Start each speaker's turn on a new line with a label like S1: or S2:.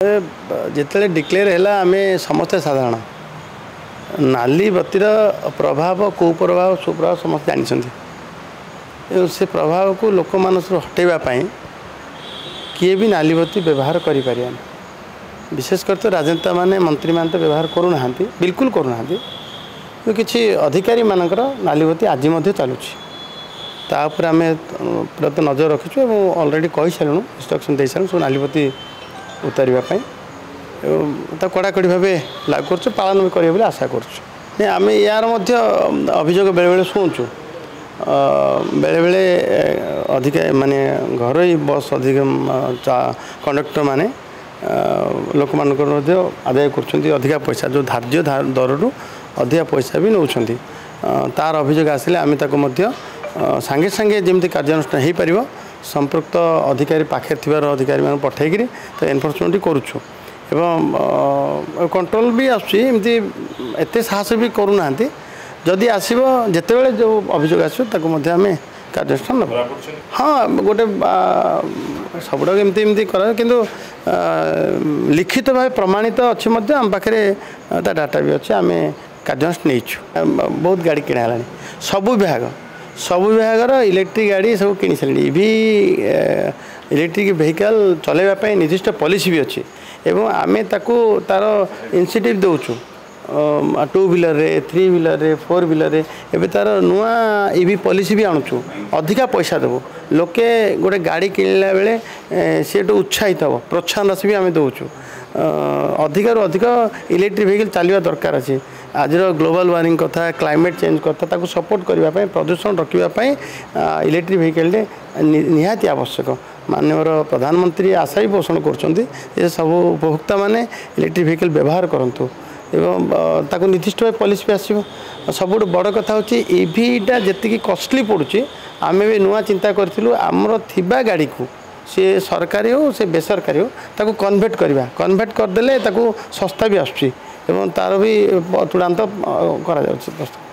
S1: जिते डिक्लेयर है आम समस्ते साधारण नाली बत्तीर प्रभाव कुप्रभाव सुप्रभाव समस्त जानते से प्रभाव को लोक मानस हटेवाई किए भी नाली बत्ती व्यवहार करें विशेषकर तो राजनेता माने मंत्री मान तो व्यवहार करूना बिल्कुल करूना कि अधिकारी मानकर नाली बत्ती आज चलुची तापर आम पूरा तो नजर रखीचु अलरेडी कही सारूँ इंस्ट्रक्शन दे सारूँ सब नाली बत्ती उतारवाई कड़ाकड़ी भाव लागू कर पालन भी करेंगे आशा करें यार अभियोग बेले बेले शुणुचु बेले बेले अधिक माने घर बस अधिक कंडक्टर माने लोक मान आदाय कर पैसा जो धार्य दर रु अधिका पैसा भी नौ तार अभियोग आसिले आम सांगे सांगे जमी कार्यानुष्ठान हो पार संपृक्त अधिकारी पाखे थिबार अधिकारी मान पठेकरी तो एनफोर्समेंट करुछु एवं कंट्रोल भी आमती एत साहस भी करूना जदि आसो जिते जो अभियोग आसो आम कार्यानुष्ठान ना हाँ गोटे सब एमती कर किंतु लिखित भाव प्रमाणित अच्छी आम पाखे डाटा भी अच्छे आम कार्यानुष्ठान नहीं बहुत गाड़ी किणा सब विभाग इलेक्ट्रिक गाड़ी सब किणी सारे इवी इलेक्ट्रिक वेहिकल चलैवाई निर्दिष्ट पॉलिसी भी अच्छी एवं आमे ताको तार इनसेंटिव दौचु 2 व्हीलर रे 3 व्हीलर रे 4 व्हीलर रे एबे तार नुआ इवी पॉलिसी भी आणुचु अधिका पैसा देबो लोके गोटे गाड़ी किणला बेले से उत्साहित हे प्रोत्साहन राशि भी आम दौचु अधिकार अधिक इलेक्ट्रिक वेहिकल चलवा दरकार अच्छे आज ग्लोबल वार्मिंग कथा क्लाइमेट चेंज कथा ताको सपोर्ट करने प्रदूषण रखापी इलेक्ट्रिक वेहिकल निहाती आवश्यक माननीय प्रधानमंत्री आशा ही पोषण कर सब उपभोक्ता माने इलेक्ट्रिक वेहिकल व्यवहार करूँ एवं ताको निर्दिष्ट भाव पॉलिसी भी आसो सब बड़ कथा हूँ ईवीटा जी कॉस्टली पड़ुची आम भी नुआ चिंता करूँ आमर थिबा गाड़ी को सी सरकारी हो से बेसरकारी हो ताको कन्वर्ट करवा कन्वर्ट करदे ताको सस्ता भी आसुची एवं तार भी चूड़ांत करा